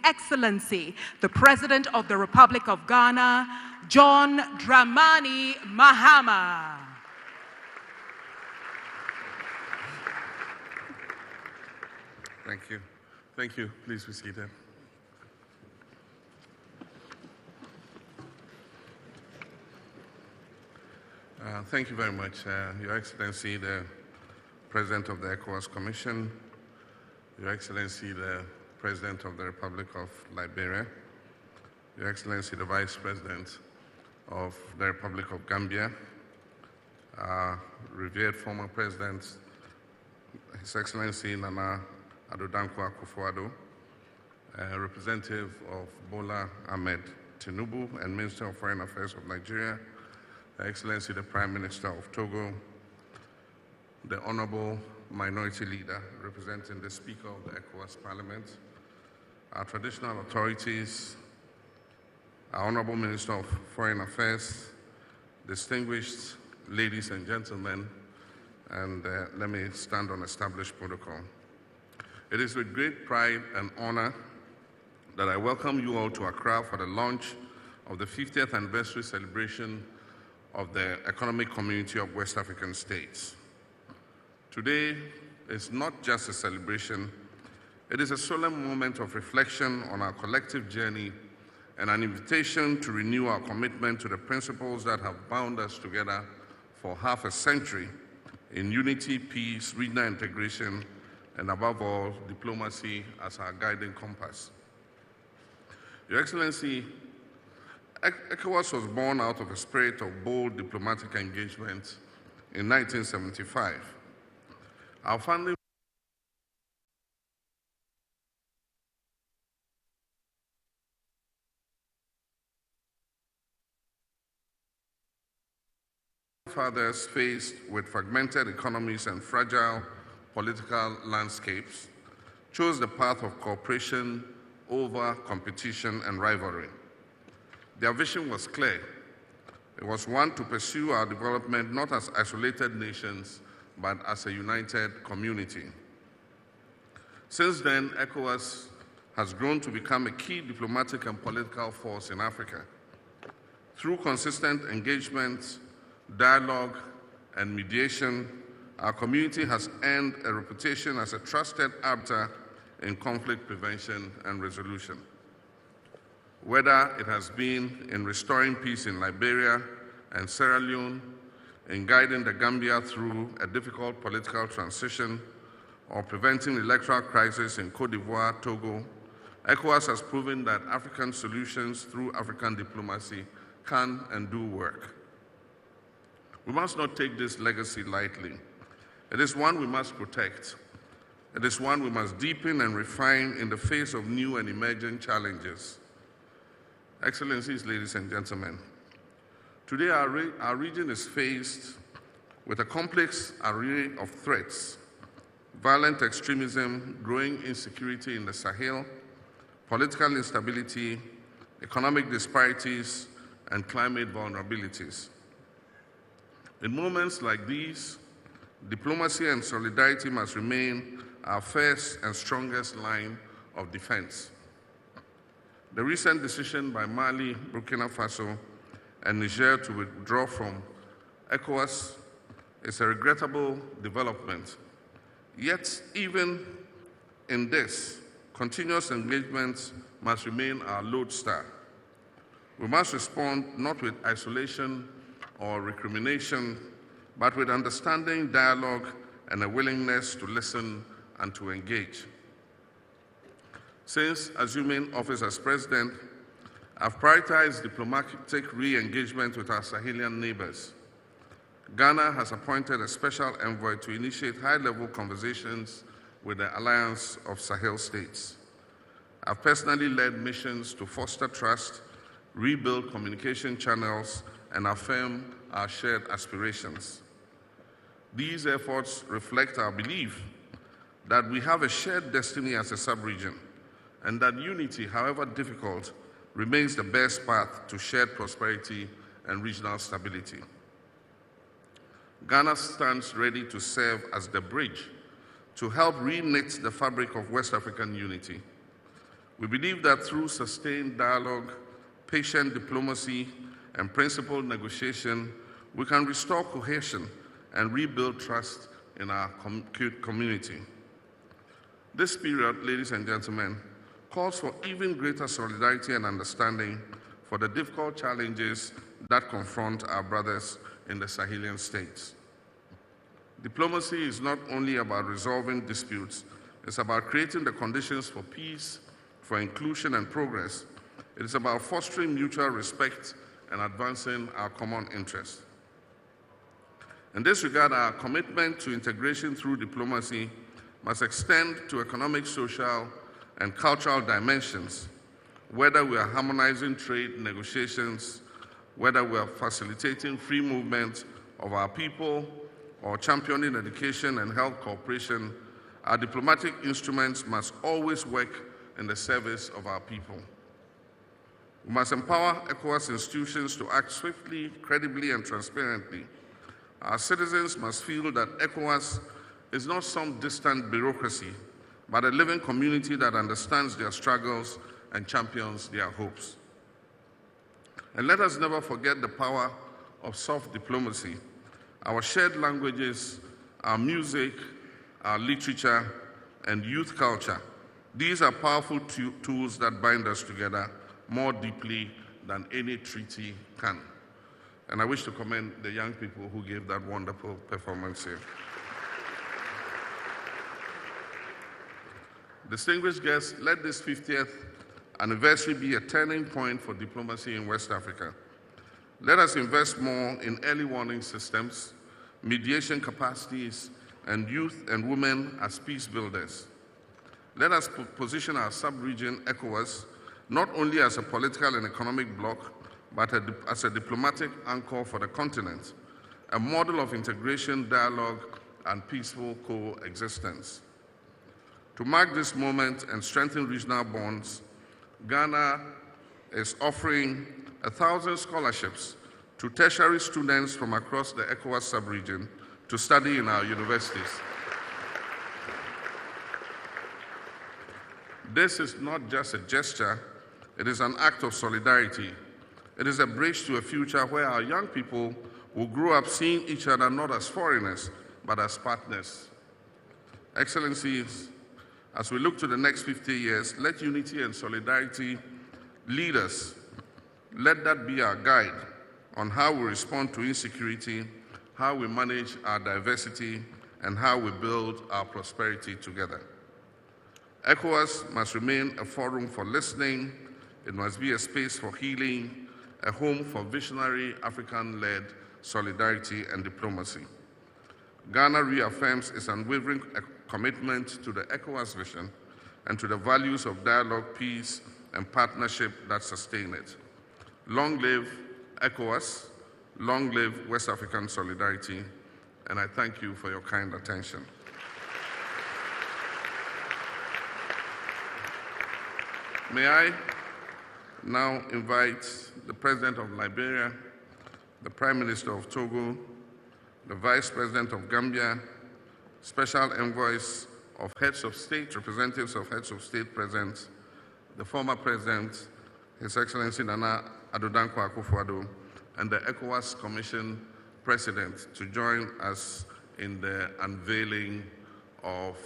Excellency, the President of the Republic of Ghana, John Dramani Mahama. Thank you. Thank you. Please be seated. Thank you very much, Your Excellency, the President of the ECOWAS Commission, Your Excellency, the President of the Republic of Liberia, Your Excellency, the Vice President of the Republic of Gambia, revered former President, His Excellency Nana Addo Dankwa Akufo-Addo, representative of Bola Ahmed Tinubu and Minister of Foreign Affairs of Nigeria, Her Excellency the Prime Minister of Togo, the Honorable Minority Leader representing the Speaker of the ECOWAS Parliament, our traditional authorities, our Honorable Minister of Foreign Affairs, distinguished ladies and gentlemen, and let me stand on established protocol. It is with great pride and honor that I welcome you all to Accra for the launch of the 50th anniversary celebration of the Economic Community of West African States. Today is not just a celebration, it is a solemn moment of reflection on our collective journey and an invitation to renew our commitment to the principles that have bound us together for half a century in unity, peace, regional integration, and above all, diplomacy as our guiding compass. Your Excellency, ECOWAS was born out of a spirit of bold diplomatic engagement in 1975. Our founding fathers, faced with fragmented economies and fragile political landscapes, chose the path of cooperation over competition and rivalry. Their vision was clear. It was one to pursue our development not as isolated nations, but as a united community. Since then, ECOWAS has grown to become a key diplomatic and political force in Africa. Through consistent engagement, dialogue, and mediation, our community has earned a reputation as a trusted arbiter in conflict prevention and resolution. Whether it has been in restoring peace in Liberia and Sierra Leone, in guiding the Gambia through a difficult political transition, or preventing electoral crisis in Côte d'Ivoire, Togo, ECOWAS has proven that African solutions through African diplomacy can and do work. We must not take this legacy lightly. It is one we must protect. It is one we must deepen and refine in the face of new and emerging challenges. Excellencies, ladies and gentlemen, today our region is faced with a complex array of threats: violent extremism, growing insecurity in the Sahel, political instability, economic disparities, and climate vulnerabilities. In moments like these, diplomacy and solidarity must remain our first and strongest line of defense. The recent decision by Mali, Burkina Faso, and Niger to withdraw from ECOWAS is a regrettable development. Yet, even in this, continuous engagement must remain our lodestar. We must respond not with isolation or recrimination, but with understanding, dialogue, and a willingness to listen and to engage. Since assuming office as president, I've prioritized diplomatic re-engagement with our Sahelian neighbors. Ghana has appointed a special envoy to initiate high-level conversations with the Alliance of Sahel States. I've personally led missions to foster trust, rebuild communication channels, and affirm our shared aspirations. These efforts reflect our belief that we have a shared destiny as a sub-region, and that unity, however difficult, remains the best path to shared prosperity and regional stability. Ghana stands ready to serve as the bridge to help reknit the fabric of West African unity. We believe that through sustained dialogue, patient diplomacy, and principled negotiation, we can restore cohesion and rebuild trust in our community. This period, ladies and gentlemen, calls for even greater solidarity and understanding for the difficult challenges that confront our brothers in the Sahelian states. Diplomacy is not only about resolving disputes, it's about creating the conditions for peace, for inclusion and progress. It is about fostering mutual respect and advancing our common interests. In this regard, our commitment to integration through diplomacy must extend to economic, social, and cultural dimensions, whether we are harmonizing trade negotiations, whether we are facilitating free movement of our people, or championing education and health cooperation. Our diplomatic instruments must always work in the service of our people. We must empower ECOWAS institutions to act swiftly, credibly, and transparently. Our citizens must feel that ECOWAS is not some distant bureaucracy, but a living community that understands their struggles and champions their hopes. And let us never forget the power of soft diplomacy. Our shared languages, our music, our literature, and youth culture. These are powerful tools that bind us together more deeply than any treaty can. And I wish to commend the young people who gave that wonderful performance here. Distinguished guests, let this 50th anniversary be a turning point for diplomacy in West Africa. Let us invest more in early warning systems, mediation capacities, and youth and women as peace builders. Let us position our sub-region, ECOWAS, not only as a political and economic bloc, but as a diplomatic anchor for the continent, a model of integration, dialogue, and peaceful coexistence. To mark this moment and strengthen regional bonds, Ghana is offering 1,000 scholarships to tertiary students from across the ECOWAS sub-region to study in our universities. This is not just a gesture, it is an act of solidarity. It is a bridge to a future where our young people will grow up seeing each other not as foreigners, but as partners. Excellencies, as we look to the next 50 years, let unity and solidarity lead us. Let that be our guide on how we respond to insecurity, how we manage our diversity, and how we build our prosperity together. ECOWAS must remain a forum for listening. It must be a space for healing, a home for visionary African-led solidarity and diplomacy. Ghana reaffirms its unwavering commitment to the ECOWAS vision and to the values of dialogue, peace, and partnership that sustain it. Long live ECOWAS, long live West African solidarity, and I thank you for your kind attention. May I now invite the President of Liberia, the Prime Minister of Togo, the Vice President of Gambia, special envoys of heads of state, representatives of heads of state present, the former President, His Excellency Nana Addo Dankwa Akufo-Addo, and the ECOWAS Commission President to join us in the unveiling of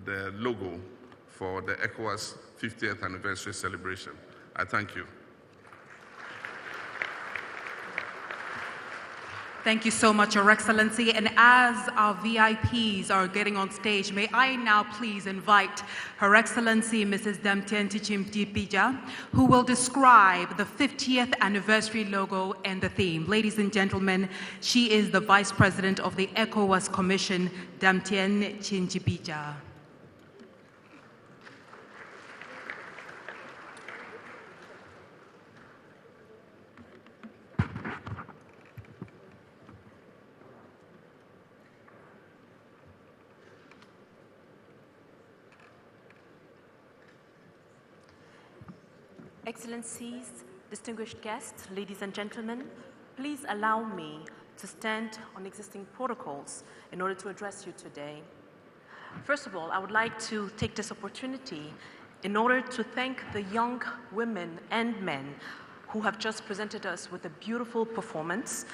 the logo for the ECOWAS 50th anniversary celebration. I thank you. Thank you so much, Your Excellency. And as our VIPs are getting on stage, may I now please invite Her Excellency Mrs. Damtien Tchimtipija, who will describe the 50th anniversary logo and the theme. Ladies and gentlemen, she is the Vice President of the ECOWAS Commission, Damtien Tchimtipija. Excellencies, distinguished guests, ladies and gentlemen, please allow me to stand on existing protocols in order to address you today. First of all, I would like to take this opportunity in order to thank the young women and men who have just presented us with a beautiful performance,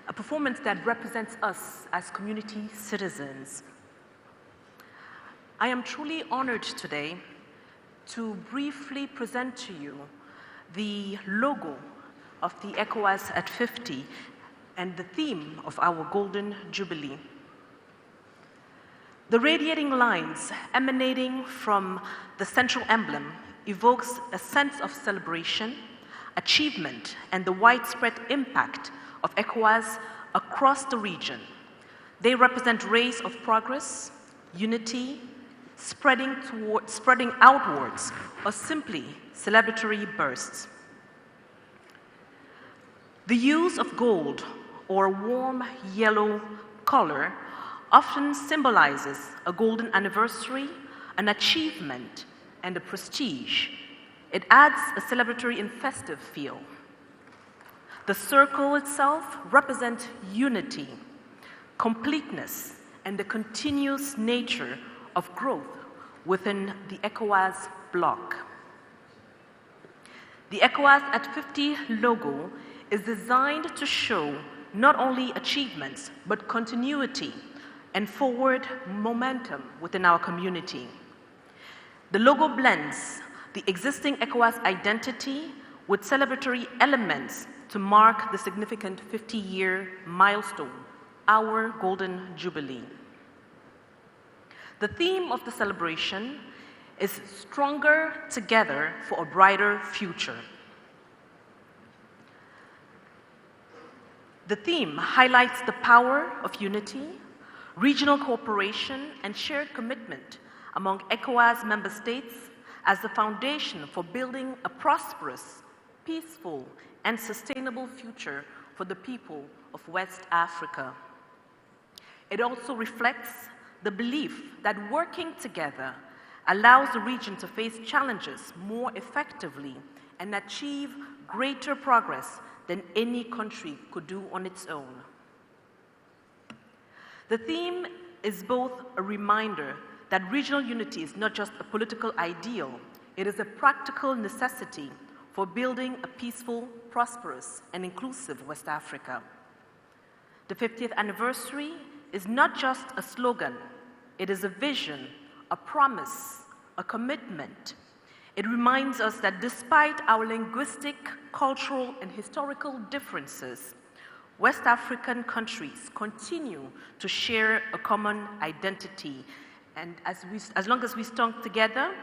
a performance that represents us as community citizens. I am truly honored today to briefly present to you the logo of the ECOWAS at 50 and the theme of our Golden Jubilee. The radiating lines emanating from the central emblem evokes a sense of celebration, achievement, and the widespread impact of ECOWAS across the region. They represent rays of progress, unity, spreading outwards, or simply celebratory bursts. The use of gold or warm yellow color often symbolizes a golden anniversary, an achievement, and a prestige. It adds a celebratory and festive feel. The circle itself represents unity, completeness, and the continuous nature of growth within the ECOWAS bloc. The ECOWAS at 50 logo is designed to show not only achievements, but continuity and forward momentum within our community. The logo blends the existing ECOWAS identity with celebratory elements to mark the significant 50-year milestone, our Golden Jubilee. The theme of the celebration is Stronger Together for a Brighter Future. The theme highlights the power of unity, regional cooperation, and shared commitment among ECOWAS member states as the foundation for building a prosperous, peaceful, and sustainable future for the people of West Africa. It also reflects the belief that working together allows the region to face challenges more effectively and achieve greater progress than any country could do on its own. The theme is both a reminder that regional unity is not just a political ideal, it is a practical necessity for building a peaceful, prosperous, and inclusive West Africa. The 50th anniversary is not just a slogan, it is a vision, a promise, a commitment. It reminds us that despite our linguistic, cultural, and historical differences, West African countries continue to share a common identity. And as long as we stand together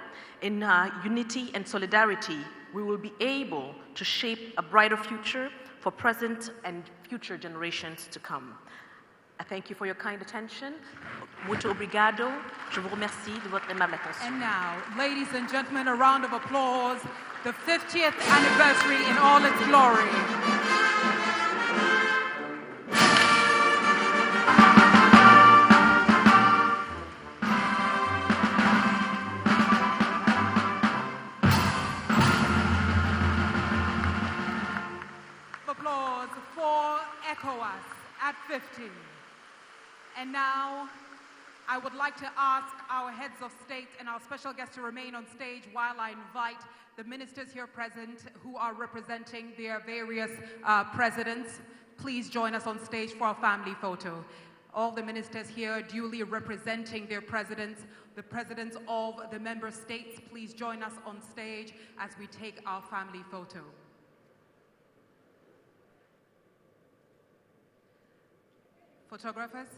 in unity and solidarity, we will be able to shape a brighter future for present and future generations to come. I thank you for your kind attention. Muito obrigado. Je vous remercie de votre aimable attention. And now, ladies and gentlemen, a round of applause. The 50th anniversary in all its glory. Applause for ECOWAS at 50. And now, I would like to ask our heads of state and our special guests to remain on stage while I invite the ministers here present who are representing their various presidents. Please join us on stage for our family photo. All the ministers here duly representing their presidents, the presidents of the member states, please join us on stage as we take our family photo. Photographers,